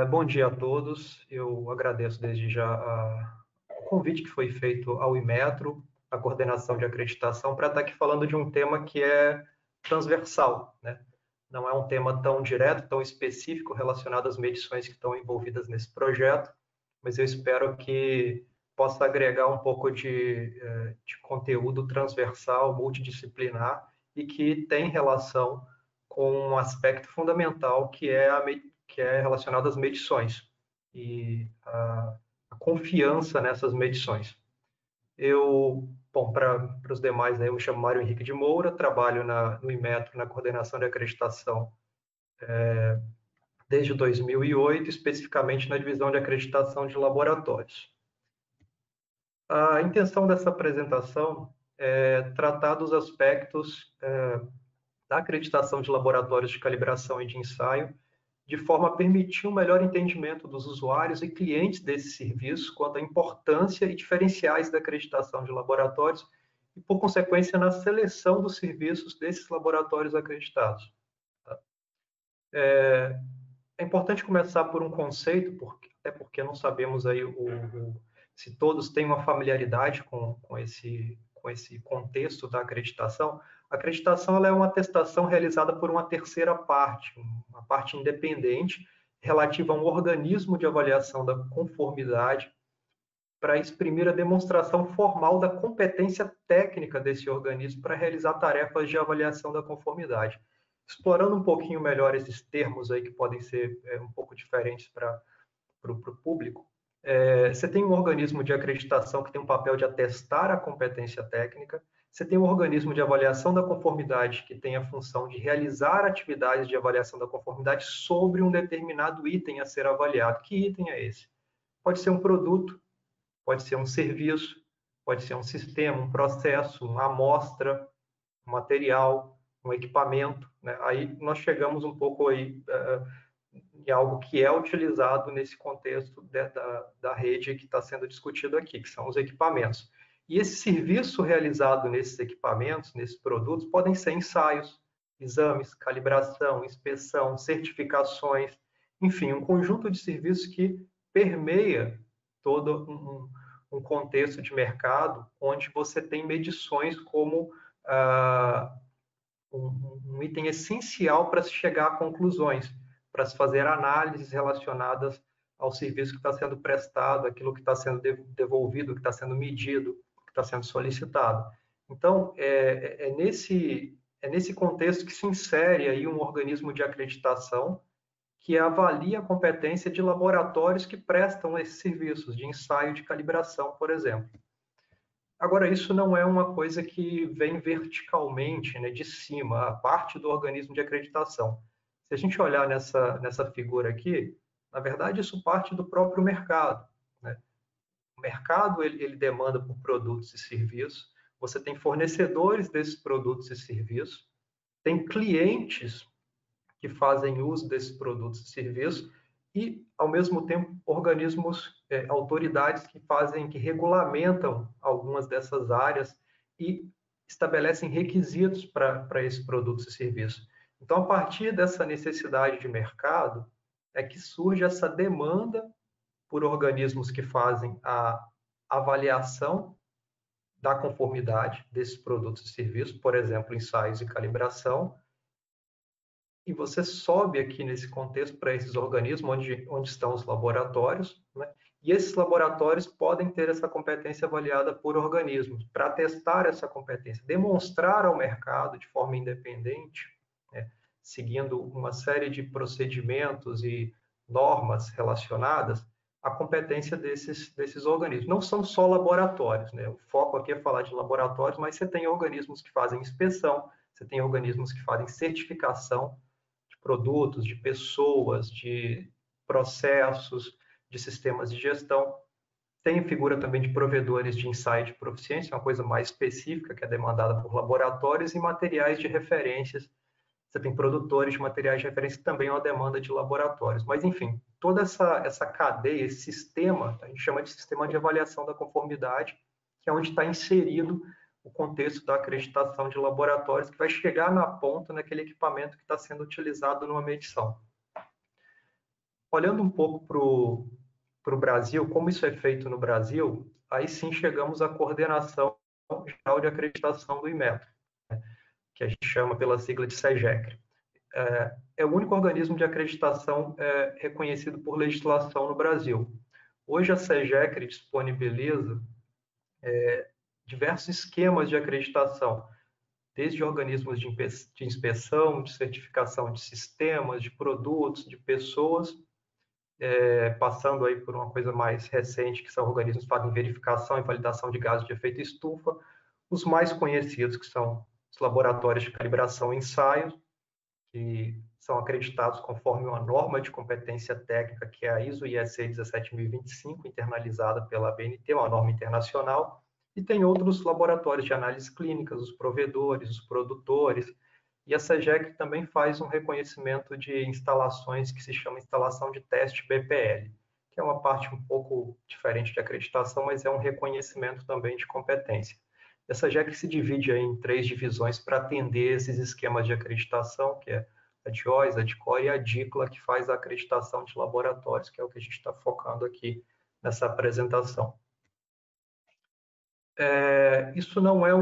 Bom dia a todos. Eu agradeço desde já o convite que foi feito ao Inmetro, a coordenação de acreditação, para estar aqui falando de um tema que é transversal, né? Não é um tema tão direto, tão específico relacionado às medições que estão envolvidas nesse projeto, mas eu espero que possa agregar um pouco de conteúdo transversal, multidisciplinar e que tem relação com um aspecto fundamental que é relacionado às medições e a confiança nessas medições. Bom, para os demais, né, eu me chamo Mário Henrique de Moura, trabalho no Inmetro, na coordenação de acreditação desde 2008, especificamente na divisão de acreditação de laboratórios. A intenção dessa apresentação é tratar dos aspectos da acreditação de laboratórios de calibração e de ensaio, de forma a permitir um melhor entendimento dos usuários e clientes desse serviço quanto à importância e diferenciais da acreditação de laboratórios e, por consequência, na seleção dos serviços desses laboratórios acreditados. É importante começar por um conceito, até porque não sabemos aí se todos têm uma familiaridade com esse contexto da acreditação. A acreditação ela é uma atestação realizada por uma terceira parte, uma parte independente, relativa a um organismo de avaliação da conformidade, para exprimir a demonstração formal da competência técnica desse organismo para realizar tarefas de avaliação da conformidade. Explorando um pouquinho melhor esses termos aí que podem ser um pouco diferentes para o público, você tem um organismo de acreditação que tem um papel de atestar a competência técnica, você tem um organismo de avaliação da conformidade que tem a função de realizar atividades de avaliação da conformidade sobre um determinado item a ser avaliado. Que item é esse? Pode ser um produto, pode ser um serviço, pode ser um sistema, um processo, uma amostra, um material, um equipamento, né? Aí nós chegamos um pouco aí em algo que é utilizado nesse contexto da rede que está sendo discutido aqui, que são os equipamentos. E esse serviço realizado nesses equipamentos, nesses produtos, podem ser ensaios, exames, calibração, inspeção, certificações, enfim, um conjunto de serviços que permeia todo um contexto de mercado onde você tem medições como um item essencial para se chegar a conclusões, para se fazer análises relacionadas ao serviço que está sendo prestado, aquilo que está sendo devolvido, que está sendo medido, que está sendo solicitado. Então, é nesse contexto que se insere aí um organismo de acreditação que avalia a competência de laboratórios que prestam esses serviços de ensaio de calibração, por exemplo. Agora, isso não é uma coisa que vem verticalmente, né, de cima, a parte do organismo de acreditação. Se a gente olhar nessa figura aqui, na verdade, isso parte do próprio mercado, né? O mercado ele demanda por produtos e serviços, você tem fornecedores desses produtos e serviços, tem clientes que fazem uso desses produtos e serviços e, ao mesmo tempo, organismos, autoridades que regulamentam algumas dessas áreas e estabelecem requisitos para esses produtos e serviços. Então, a partir dessa necessidade de mercado, é que surge essa demanda por organismos que fazem a avaliação da conformidade desses produtos e serviços, por exemplo, ensaios e calibração, e você sobe aqui nesse contexto para esses organismos onde estão os laboratórios, né? E esses laboratórios podem ter essa competência avaliada por organismos, para testar essa competência, demonstrar ao mercado de forma independente, né? Seguindo uma série de procedimentos e normas relacionadas à competência desses organismos. Não são só laboratórios, né? O foco aqui é falar de laboratórios, mas você tem organismos que fazem inspeção, você tem organismos que fazem certificação, produtos, de pessoas, de processos, de sistemas de gestão. Tem figura também de provedores de ensaio de proficiência, uma coisa mais específica, que é demandada por laboratórios, e materiais de referências. Você tem produtores de materiais de referência, que também é uma demanda de laboratórios. Mas, enfim, toda essa cadeia, esse sistema, a gente chama de sistema de avaliação da conformidade, que é onde está inserido o contexto da acreditação de laboratórios, que vai chegar na ponta naquele equipamento que está sendo utilizado numa medição. Olhando um pouco para o Brasil, como isso é feito no Brasil, aí sim chegamos à coordenação geral de acreditação do Inmetro, que a gente chama pela sigla de SEGECR. É o único organismo de acreditação reconhecido por legislação no Brasil. Hoje a SEGECR disponibiliza diversos esquemas de acreditação, desde organismos de inspeção, de certificação de sistemas, de produtos, de pessoas, passando aí por uma coisa mais recente, que são organismos que fazem verificação e validação de gases de efeito estufa, os mais conhecidos, que são os laboratórios de calibração e ensaios, que são acreditados conforme uma norma de competência técnica, que é a ISO IEC 17025, internalizada pela ABNT, uma norma internacional, e tem outros laboratórios de análise clínicas, os provedores, os produtores, e a SEGECR também faz um reconhecimento de instalações que se chama instalação de teste BPL, que é uma parte um pouco diferente de acreditação, mas é um reconhecimento também de competência. A SEGECR se divide aí em 3 divisões para atender esses esquemas de acreditação, que é a DIOS, a DICOR e a DICLA, que faz a acreditação de laboratórios, que é o que a gente está focando aqui nessa apresentação. Isso não é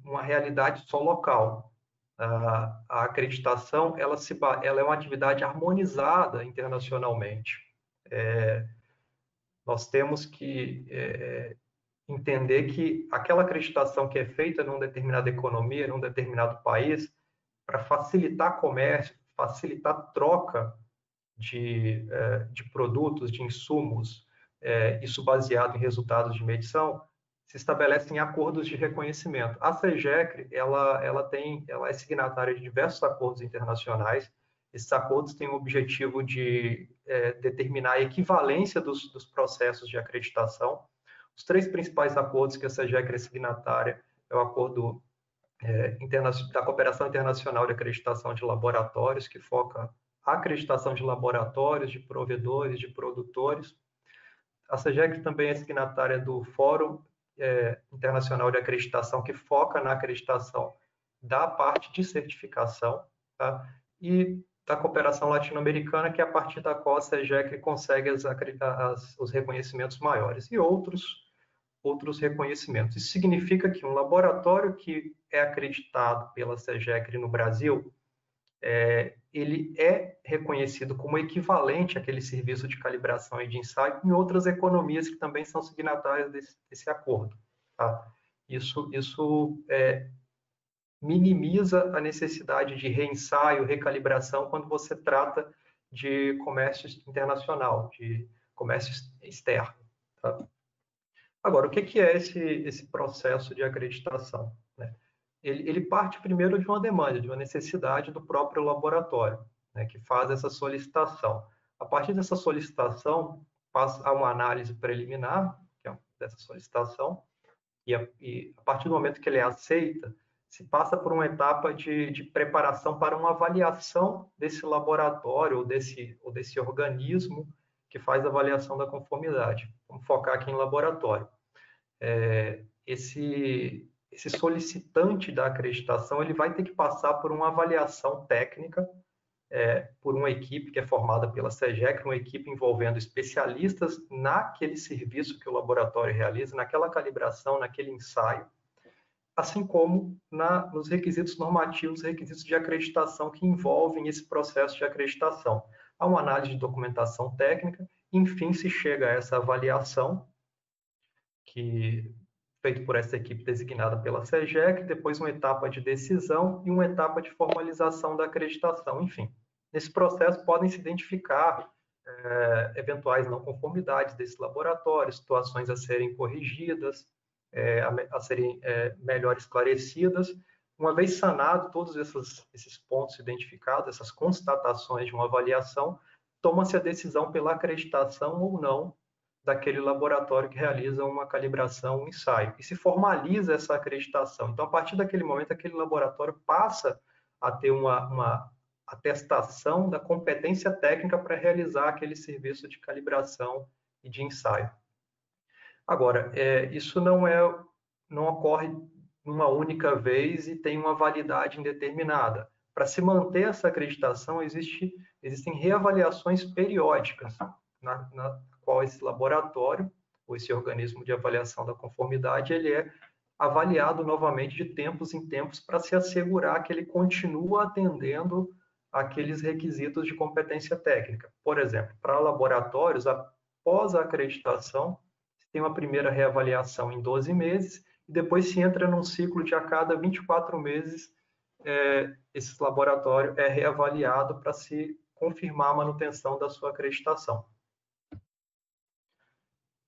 uma realidade só local. A acreditação ela é uma atividade harmonizada internacionalmente. Nós temos que entender que aquela acreditação que é feita numa determinada economia, num determinado país, para facilitar comércio, facilitar troca de produtos, de insumos, isso baseado em resultados de medição, se estabelecem acordos de reconhecimento. A SEGECR ela é signatária de diversos acordos internacionais. Esses acordos têm o objetivo de determinar a equivalência dos processos de acreditação. Os 3 principais acordos que a SEGECR é signatária é o acordo da Cooperação Internacional de Acreditação de Laboratórios, que foca a acreditação de laboratórios, de provedores, de produtores. A SEGECR também é signatária do Fórum Internacional de Acreditação, que foca na acreditação da parte de certificação, tá? E da Cooperação Latino-Americana, que é a partir da qual a SEGECR consegue os reconhecimentos maiores, e outros reconhecimentos. Isso significa que um laboratório que é acreditado pela SEGECR no Brasil, ele é reconhecido como equivalente àquele serviço de calibração e de ensaio em outras economias que também são signatárias desse acordo. Tá? Isso minimiza a necessidade de reensaio, recalibração, quando você trata de comércio internacional, de comércio externo. Tá? Agora, o que é esse processo de acreditação? Né? Ele parte primeiro de uma demanda, de uma necessidade do próprio laboratório, né, que faz essa solicitação. A partir dessa solicitação, passa a uma análise preliminar, que é dessa solicitação, e a partir do momento que ele é aceita, se passa por uma etapa de preparação para uma avaliação desse laboratório ou desse organismo que faz a avaliação da conformidade. Vamos focar aqui em laboratório. Esse solicitante da acreditação ele vai ter que passar por uma avaliação técnica por uma equipe que é formada pela SEGECR, uma equipe envolvendo especialistas naquele serviço que o laboratório realiza, naquela calibração, naquele ensaio, assim como nos requisitos normativos, requisitos de acreditação que envolvem esse processo de acreditação. Há uma análise de documentação técnica, enfim, se chega a essa avaliação, feito por essa equipe designada pela SEGECR, depois uma etapa de decisão e uma etapa de formalização da acreditação. Enfim, nesse processo podem se identificar eventuais não conformidades desse laboratório, situações a serem corrigidas, a serem melhor esclarecidas. Uma vez sanado todos esses pontos identificados, essas constatações de uma avaliação, toma-se a decisão pela acreditação ou não daquele laboratório que realiza uma calibração, um ensaio, e se formaliza essa acreditação. Então, a partir daquele momento, aquele laboratório passa a ter uma atestação da competência técnica para realizar aquele serviço de calibração e de ensaio. Agora, isso não ocorre numa única vez e tem uma validade indeterminada. Para se manter essa acreditação, existe existem reavaliações periódicas, na qual esse laboratório, ou esse organismo de avaliação da conformidade, ele é avaliado novamente de tempos em tempos para se assegurar que ele continua atendendo aqueles requisitos de competência técnica. Por exemplo, para laboratórios, após a acreditação, tem uma primeira reavaliação em 12 meses, e depois se entra num ciclo de a cada 24 meses, esse laboratório é reavaliado para se confirmar a manutenção da sua acreditação.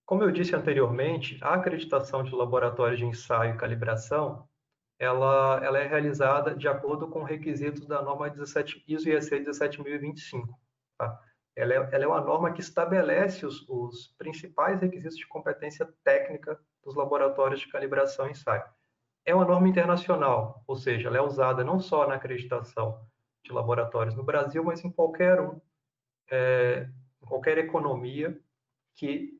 Como eu disse anteriormente, a acreditação de laboratórios de ensaio e calibração, ela é realizada de acordo com requisitos da norma 17, ISO IEC 17025. Tá? Ela é uma norma que estabelece os principais requisitos de competência técnica dos laboratórios de calibração e ensaio. É uma norma internacional, ou seja, ela é usada não só na acreditação de laboratórios no Brasil, mas em qualquer economia que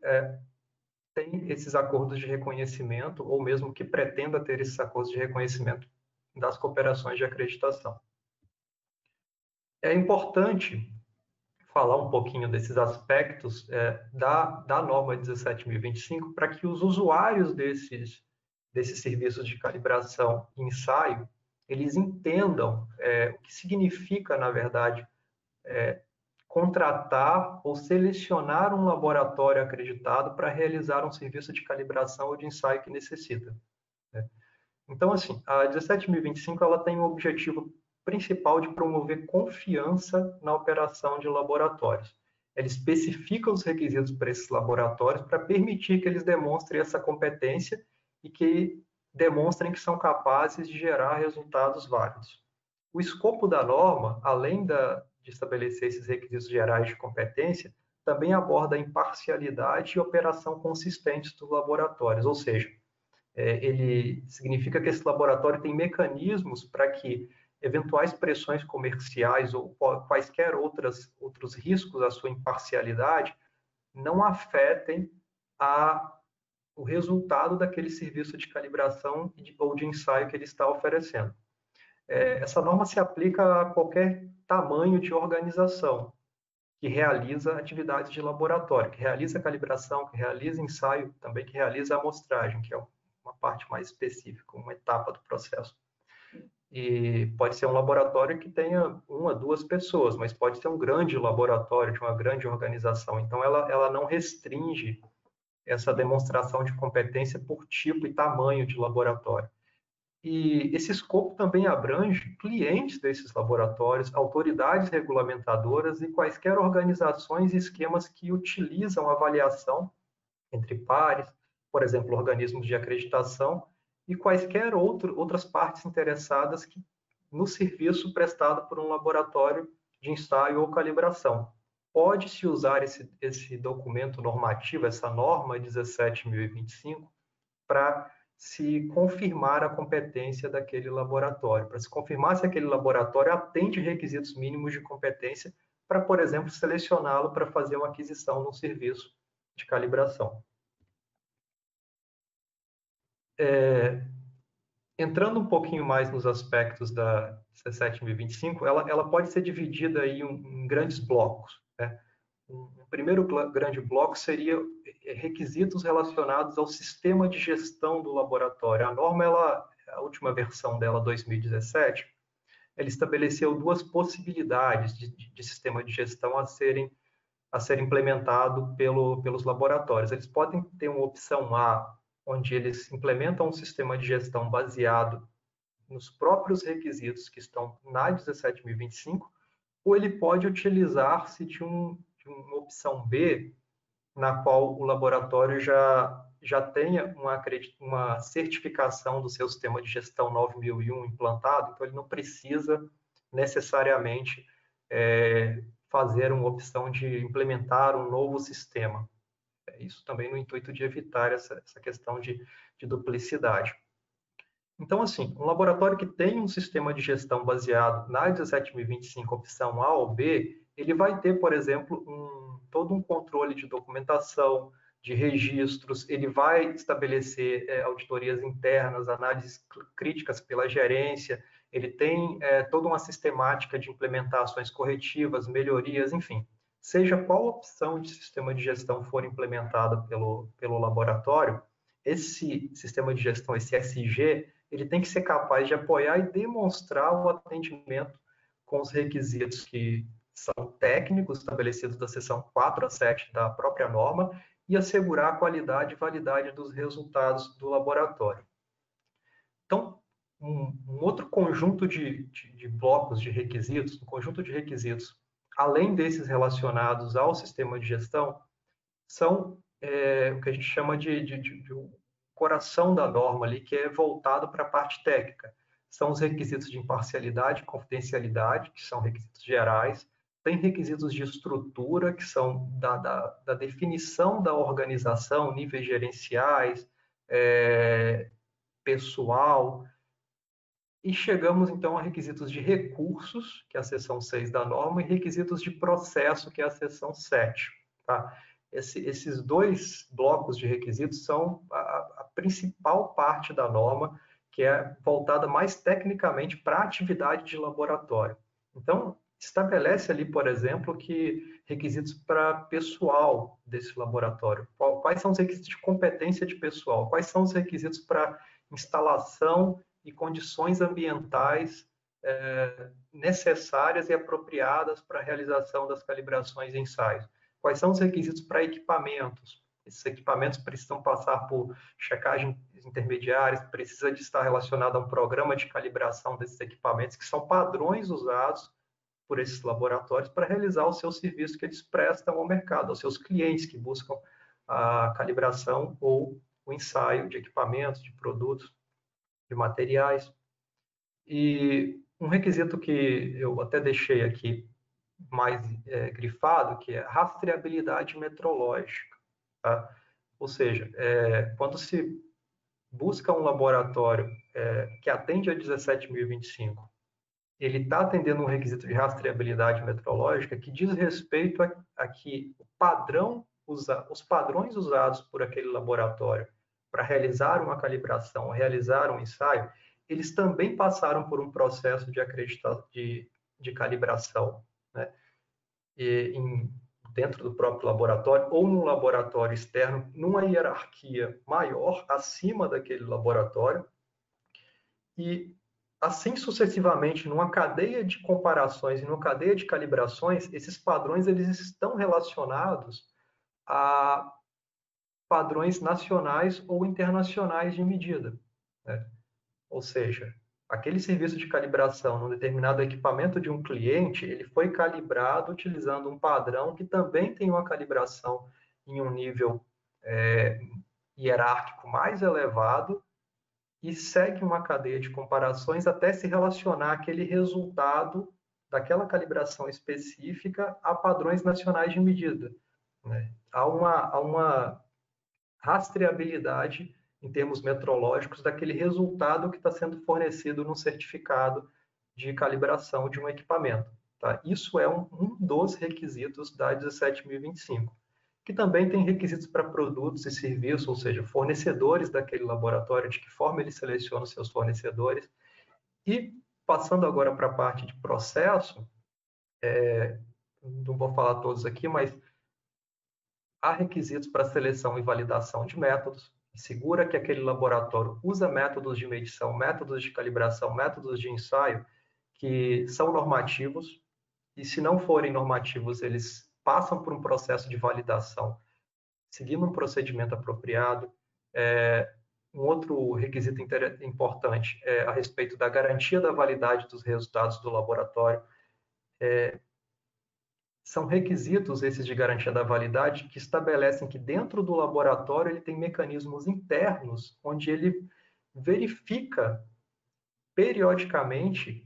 tem esses acordos de reconhecimento, ou mesmo que pretenda ter esses acordos de reconhecimento das cooperações de acreditação. É importante falar um pouquinho desses aspectos da norma 17.025 para que os usuários desses serviços de calibração e ensaio, eles entendam o que significa, na verdade, contratar ou selecionar um laboratório acreditado para realizar um serviço de calibração ou de ensaio que necessita. Então, assim, a 17.025 ela tem o objetivo principal de promover confiança na operação de laboratórios. Ela especifica os requisitos para esses laboratórios para permitir que eles demonstrem essa competência e que demonstrem que são capazes de gerar resultados válidos. O escopo da norma, além de estabelecer esses requisitos gerais de competência, também aborda a imparcialidade e operação consistentes dos laboratórios, ou seja, ele significa que esse laboratório tem mecanismos para que eventuais pressões comerciais ou quaisquer outros riscos à sua imparcialidade não afetem o resultado daquele serviço de calibração ou de ensaio que ele está oferecendo. Essa norma se aplica a qualquer tamanho de organização que realiza atividades de laboratório, que realiza calibração, que realiza ensaio, também que realiza amostragem, que é uma parte mais específica, uma etapa do processo. E pode ser um laboratório que tenha 1 a 2 pessoas, mas pode ser um grande laboratório de uma grande organização. Então, ela não restringe essa demonstração de competência por tipo e tamanho de laboratório. E esse escopo também abrange clientes desses laboratórios, autoridades regulamentadoras e quaisquer organizações e esquemas que utilizam avaliação entre pares, por exemplo, organismos de acreditação, e quaisquer outras partes interessadas no serviço prestado por um laboratório de ensaio ou calibração. Pode-se usar esse documento normativo, essa norma 17.025, para se confirmar a competência daquele laboratório, para se confirmar se aquele laboratório atende requisitos mínimos de competência para, por exemplo, selecioná-lo para fazer uma aquisição num serviço de calibração. Entrando um pouquinho mais nos aspectos da 17.025, ela pode ser dividida aí em grandes blocos. Um primeiro grande bloco seria requisitos relacionados ao sistema de gestão do laboratório. A norma, a última versão dela, 2017, ela estabeleceu 2 possibilidades de sistema de gestão a ser implementado pelos laboratórios. Eles podem ter uma opção A, onde eles implementam um sistema de gestão baseado nos próprios requisitos que estão na 17.025, ou ele pode utilizar-se de uma opção B, na qual o laboratório já tenha uma certificação do seu sistema de gestão 9001 implantado, então ele não precisa necessariamente fazer uma opção de implementar um novo sistema. Isso também no intuito de evitar essa questão de duplicidade. Então, assim, um laboratório que tem um sistema de gestão baseado na 17.025, opção A ou B, ele vai ter, por exemplo, todo um controle de documentação, de registros, ele vai estabelecer auditorias internas, análises críticas pela gerência, ele tem toda uma sistemática de implementações corretivas, melhorias, enfim. Seja qual opção de sistema de gestão for implementada pelo laboratório, esse sistema de gestão, esse SG, ele tem que ser capaz de apoiar e demonstrar o atendimento com os requisitos que são técnicos estabelecidos da seção 4 a 7 da própria norma e assegurar a qualidade e validade dos resultados do laboratório. Então, um outro conjunto de blocos de requisitos, um conjunto de requisitos, além desses relacionados ao sistema de gestão, são o que a gente chama de coração da norma ali, que é voltado para a parte técnica. São os requisitos de imparcialidade e confidencialidade, que são requisitos gerais. Tem requisitos de estrutura, que são da definição da organização, níveis gerenciais, pessoal. E chegamos, então, a requisitos de recursos, que é a seção 6 da norma, e requisitos de processo, que é a seção 7. Tá? Esses dois blocos de requisitos são a principal parte da norma, que é voltada mais tecnicamente para a atividade de laboratório. Então, estabelece ali, por exemplo, que requisitos para pessoal desse laboratório. Quais são os requisitos de competência de pessoal? Quais são os requisitos para instalação e condições ambientais necessárias e apropriadas para a realização das calibrações e ensaios? Quais são os requisitos para equipamentos? Esses equipamentos precisam passar por checagens intermediárias, precisa de estar relacionado a um programa de calibração desses equipamentos, que são padrões usados por esses laboratórios para realizar o seu serviço que eles prestam ao mercado, aos seus clientes que buscam a calibração ou o ensaio de equipamentos, de produtos, de materiais. E um requisito que eu até deixei aqui mais grifado, que é rastreabilidade metrológica. Tá? Ou seja, quando se busca um laboratório que atende a 17.025, ele está atendendo um requisito de rastreabilidade metrológica que diz respeito a que os padrões usados por aquele laboratório para realizar uma calibração, realizar um ensaio, eles também passaram por um processo de calibração, né? Dentro do próprio laboratório ou num laboratório externo, numa hierarquia maior, acima daquele laboratório, e assim sucessivamente, numa cadeia de comparações e numa cadeia de calibrações, esses padrões eles estão relacionados a padrões nacionais ou internacionais de medida, né? Ou seja, aquele serviço de calibração num determinado equipamento de um cliente, ele foi calibrado utilizando um padrão que também tem uma calibração em um nível hierárquico mais elevado e segue uma cadeia de comparações até se relacionar aquele resultado daquela calibração específica a padrões nacionais de medida, né? Há uma rastreabilidade em termos metrológicos daquele resultado que está sendo fornecido no certificado de calibração de um equipamento. Tá? Isso é um dos requisitos da 17.025, que também tem requisitos para produtos e serviços, ou seja, fornecedores daquele laboratório, de que forma ele seleciona os seus fornecedores. E passando agora para a parte de processo, não vou falar todos aqui, mas há requisitos para seleção e validação de métodos, assegura que aquele laboratório usa métodos de medição, métodos de calibração, métodos de ensaio que são normativos, e se não forem normativos, eles passam por um processo de validação, seguindo um procedimento apropriado. Um outro requisito importante é a respeito da garantia da validade dos resultados do laboratório. São requisitos esses de garantia da validade que estabelecem que dentro do laboratório ele tem mecanismos internos onde ele verifica periodicamente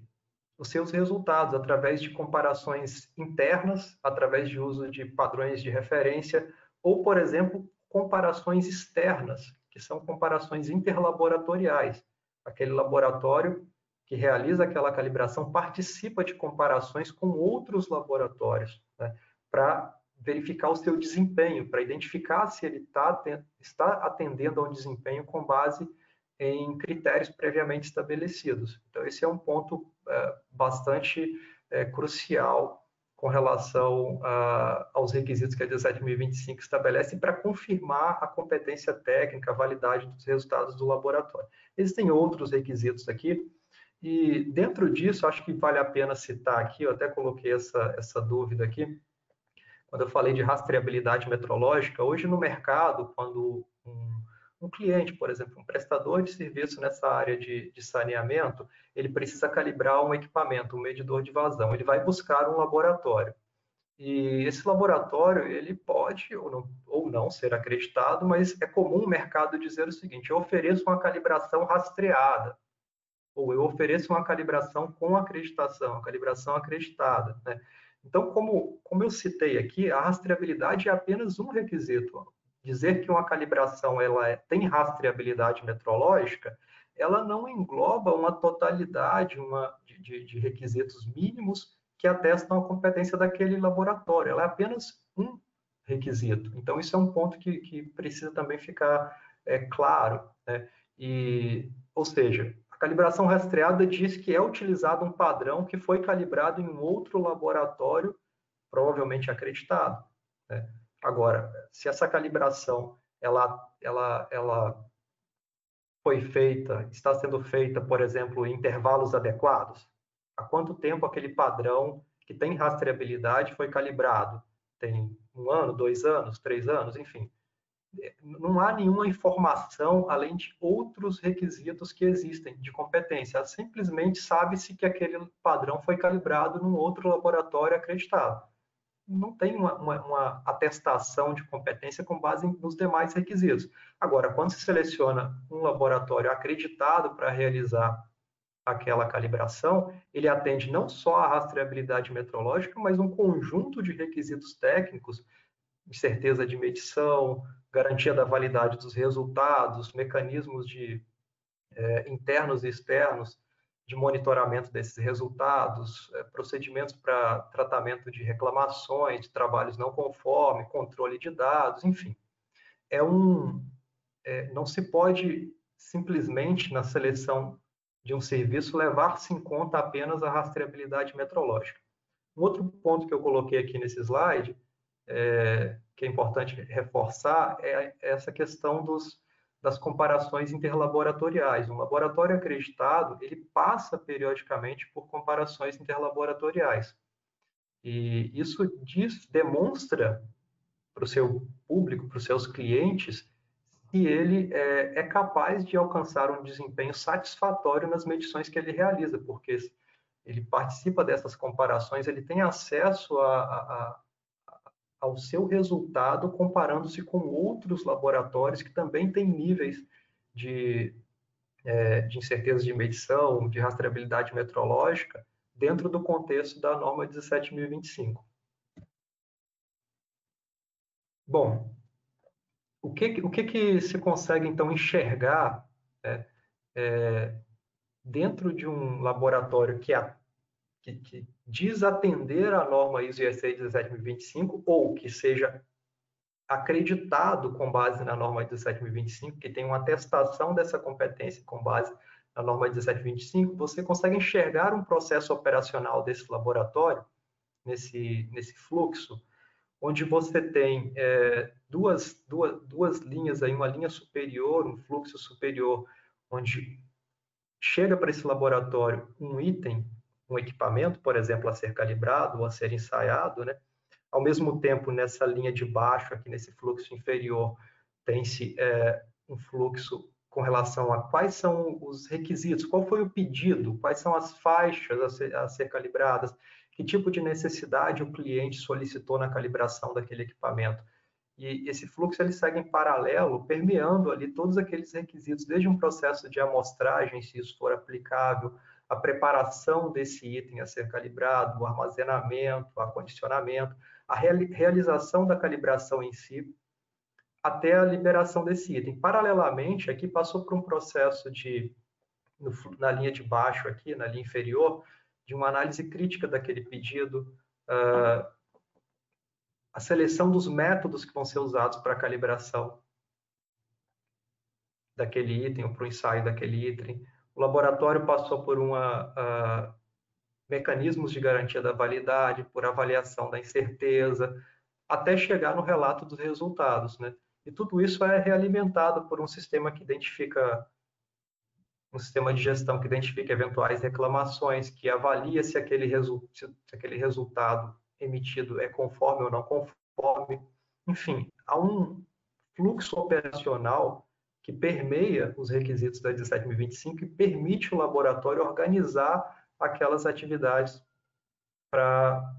os seus resultados através de comparações internas, através de uso de padrões de referência ou, por exemplo, comparações externas, que são comparações interlaboratoriais. Aquele laboratório que realiza aquela calibração participa de comparações com outros laboratórios, né, para verificar o seu desempenho, para identificar se ele está atendendo a um desempenho com base em critérios previamente estabelecidos. Então, esse é um ponto bastante crucial com relação aos requisitos que a 17025 estabelece para confirmar a competência técnica, a validade dos resultados do laboratório. Existem outros requisitos aqui, e dentro disso, acho que vale a pena citar aqui, eu até coloquei essa dúvida aqui, quando eu falei de rastreabilidade metrológica, hoje no mercado, quando um cliente, por exemplo, um prestador de serviço nessa área de saneamento, ele precisa calibrar um equipamento, um medidor de vazão. Ele vai buscar um laboratório. E esse laboratório, ele pode ou não ser acreditado, mas é comum o mercado dizer o seguinte: eu ofereço uma calibração rastreada, ou eu ofereço uma calibração com acreditação, calibração acreditada, né? Então, como eu citei aqui, a rastreabilidade é apenas um requisito. Dizer que uma calibração tem rastreabilidade metrológica, ela não engloba uma totalidade de requisitos mínimos que atestam a competência daquele laboratório. Ela é apenas um requisito. Então, isso é um ponto que precisa também ficar claro, né? Ou seja, a calibração rastreada diz que é utilizado um padrão que foi calibrado em um outro laboratório, provavelmente acreditado, né? Agora, se essa calibração ela foi feita, está sendo feita, por exemplo, em intervalos adequados, há quanto tempo aquele padrão que tem rastreabilidade foi calibrado? Tem 1 ano, 2 anos, 3 anos, enfim. Não há nenhuma informação além de outros requisitos que existem de competência. Simplesmente sabe-se que aquele padrão foi calibrado num outro laboratório acreditado. Não tem uma atestação de competência com base nos demais requisitos. Agora, quando se seleciona um laboratório acreditado para realizar aquela calibração, ele atende não só à rastreabilidade metrológica, mas um conjunto de requisitos técnicos, de certeza de medição, garantia da validade dos resultados, mecanismos internos e externos de monitoramento desses resultados, procedimentos para tratamento de reclamações, de trabalhos não conforme, controle de dados, enfim. Não se pode simplesmente, na seleção de um serviço, levar-se em conta apenas a rastreabilidade metrológica. Um outro ponto que eu coloquei aqui nesse slide, que é importante reforçar, é essa questão das comparações interlaboratoriais. Um laboratório acreditado, ele passa periodicamente por comparações interlaboratoriais. E isso demonstra para o seu público, para os seus clientes, que ele é capaz de alcançar um desempenho satisfatório nas medições que ele realiza, porque ele participa dessas comparações, ele tem acesso ao seu resultado comparando-se com outros laboratórios que também têm níveis de incerteza de medição, de rastreabilidade metrológica, dentro do contexto da norma 17.025. Bom, o que se consegue, então, enxergar dentro de um laboratório que diz atender à norma ISO IEC 17025 ou que seja acreditado com base na norma 17025, que tem uma atestação dessa competência com base na norma 17025, você consegue enxergar um processo operacional desse laboratório, nesse fluxo, onde você tem duas linhas, aí, uma linha superior, um fluxo superior, onde chega para esse laboratório um item, um equipamento, por exemplo, a ser calibrado ou a ser ensaiado, né? Ao mesmo tempo, nessa linha de baixo, aqui nesse fluxo inferior, tem-se um fluxo com relação a quais são os requisitos, qual foi o pedido, quais são as faixas a ser calibradas, que tipo de necessidade o cliente solicitou na calibração daquele equipamento. E esse fluxo ele segue em paralelo, permeando ali todos aqueles requisitos, desde um processo de amostragem, se isso for aplicável, a preparação desse item a ser calibrado, o armazenamento, o acondicionamento, a realização da calibração em si, até a liberação desse item. Paralelamente, aqui passou por um processo na linha de baixo, aqui, na linha inferior, de uma análise crítica daquele pedido, a seleção dos métodos que vão ser usados para a calibração. daquele item ou para o ensaio daquele item. O laboratório passou por mecanismos de garantia da validade, por avaliação da incerteza, até chegar no relato dos resultados, né? E tudo isso é realimentado por um sistema que identifica, um sistema de gestão que identifica eventuais reclamações, que avalia se aquele resultado emitido é conforme ou não conforme. Enfim, há um fluxo operacional que permeia os requisitos da 17025 e permite o laboratório organizar aquelas atividades para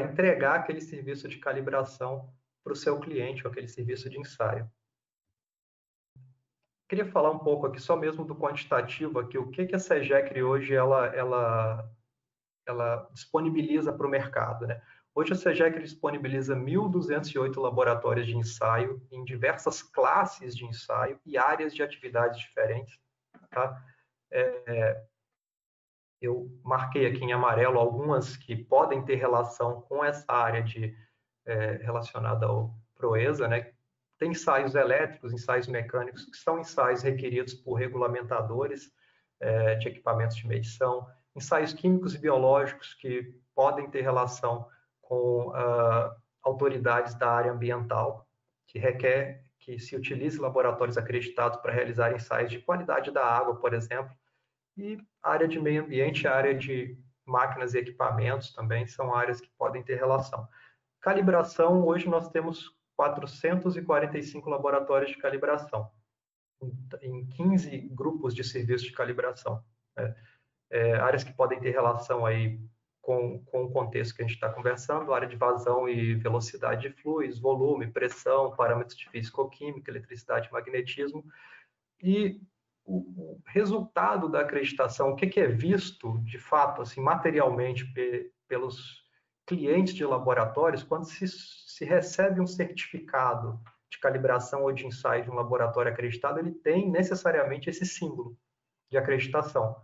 entregar aquele serviço de calibração para o seu cliente, ou aquele serviço de ensaio. Queria falar um pouco aqui só mesmo do quantitativo aqui, o que a SEGECRE hoje ela disponibiliza para o mercado, né? Hoje a SEGECRE disponibiliza 1.208 laboratórios de ensaio em diversas classes de ensaio e áreas de atividades diferentes, tá? Eu marquei aqui em amarelo algumas que podem ter relação com essa área relacionada ao PROESA, né? Tem ensaios elétricos, ensaios mecânicos, que são ensaios requeridos por regulamentadores de equipamentos de medição, ensaios químicos e biológicos que podem ter relação com autoridades da área ambiental, que requer que se utilize laboratórios acreditados para realizar ensaios de qualidade da água, por exemplo, e a área de meio ambiente, a área de máquinas e equipamentos também são áreas que podem ter relação. Calibração, hoje nós temos 445 laboratórios de calibração, em 15 grupos de serviços de calibração. Áreas que podem ter relação aí com o contexto que a gente está conversando, área de vazão e velocidade de fluidos, volume, pressão, parâmetros de físico-química, eletricidade e magnetismo. E o resultado da acreditação, o que é visto, de fato, assim, materialmente pelos clientes de laboratórios, quando se recebe um certificado de calibração ou de ensaio de um laboratório acreditado, ele tem necessariamente esse símbolo de acreditação.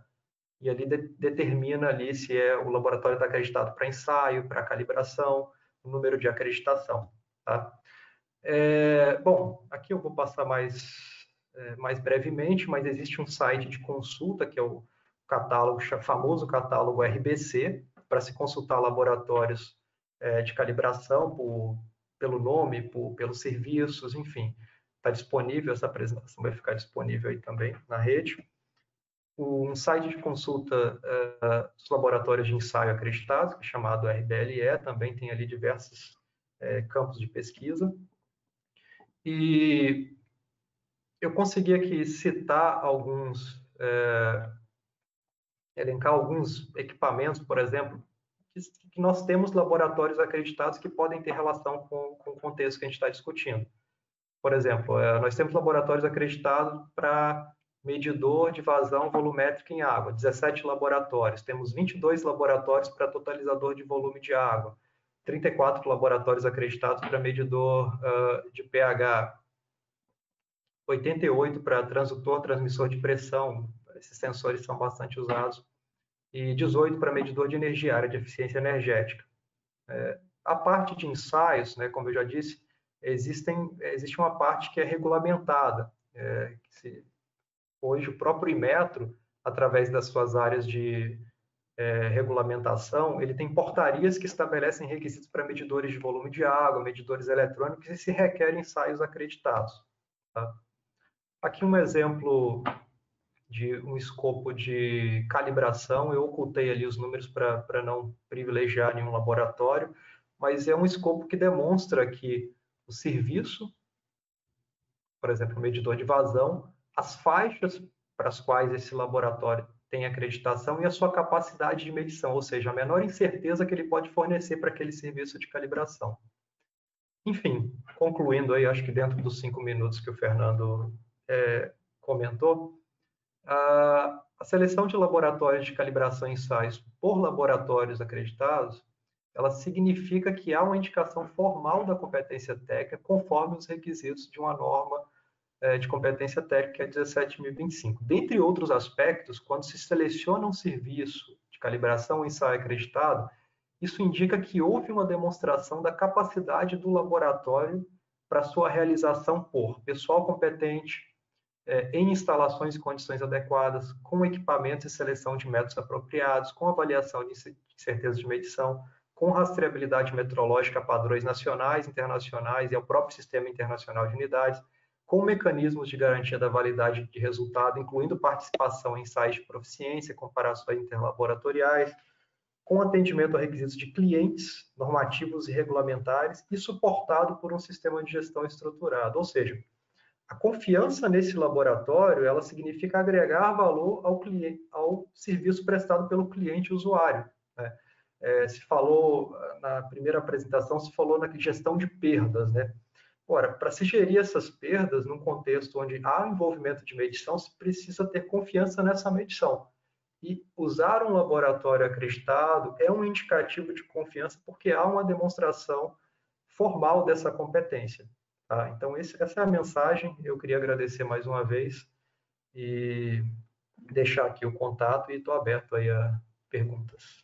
E ali determina ali se o laboratório está acreditado para ensaio, para calibração, o número de acreditação. Tá? Bom, aqui eu vou passar mais brevemente, mas existe um site de consulta, que é o famoso catálogo RBC, para se consultar laboratórios de calibração pelo nome, pelos serviços, enfim. Está disponível, essa apresentação vai ficar disponível aí também na rede. Um site de consulta dos laboratórios de ensaio acreditados, que é chamado RBLE, também tem ali diversos campos de pesquisa. E eu consegui aqui citar elencar alguns equipamentos, por exemplo, que nós temos laboratórios acreditados que podem ter relação com o contexto que a gente está discutindo. Por exemplo, nós temos laboratórios acreditados para medidor de vazão volumétrica em água, 17 laboratórios. Temos 22 laboratórios para totalizador de volume de água, 34 laboratórios acreditados para medidor de pH, 88 para transdutor, transmissor de pressão, esses sensores são bastante usados, e 18 para medidor de energia, área de eficiência energética. A parte de ensaios, né, como eu já disse, existe uma parte que é regulamentada. Hoje, o próprio Inmetro, através das suas áreas de regulamentação, ele tem portarias que estabelecem requisitos para medidores de volume de água, medidores eletrônicos, e se requerem ensaios acreditados. Tá? Aqui um exemplo de um escopo de calibração. Eu ocultei ali os números para não privilegiar nenhum laboratório, mas é um escopo que demonstra que o serviço, por exemplo, o medidor de vazão, as faixas para as quais esse laboratório tem acreditação e a sua capacidade de medição, ou seja, a menor incerteza que ele pode fornecer para aquele serviço de calibração. Enfim, concluindo aí, acho que dentro dos 5 minutos que o Fernando comentou, a seleção de laboratórios de calibração e ensaios por laboratórios acreditados, ela significa que há uma indicação formal da competência técnica conforme os requisitos de uma norma de competência técnica 17.025. Dentre outros aspectos, quando se seleciona um serviço de calibração ou ensaio acreditado, isso indica que houve uma demonstração da capacidade do laboratório para sua realização por pessoal competente, em instalações e condições adequadas, com equipamentos e seleção de métodos apropriados, com avaliação de certeza de medição, com rastreabilidade metrológica a padrões nacionais, internacionais e ao próprio Sistema Internacional de Unidades, com mecanismos de garantia da validade de resultado, incluindo participação em ensaios de proficiência, comparações interlaboratoriais, com atendimento a requisitos de clientes, normativos e regulamentares e suportado por um sistema de gestão estruturado. Ou seja, a confiança nesse laboratório, ela significa agregar valor ao cliente, ao serviço prestado pelo cliente usuário, né? Se falou na primeira apresentação, se falou na gestão de perdas, né? Ora, para se gerir essas perdas num contexto onde há envolvimento de medição, se precisa ter confiança nessa medição. E usar um laboratório acreditado é um indicativo de confiança porque há uma demonstração formal dessa competência. Tá? Então, essa é a mensagem. Eu queria agradecer mais uma vez e deixar aqui o contato e estou aberto aí a perguntas.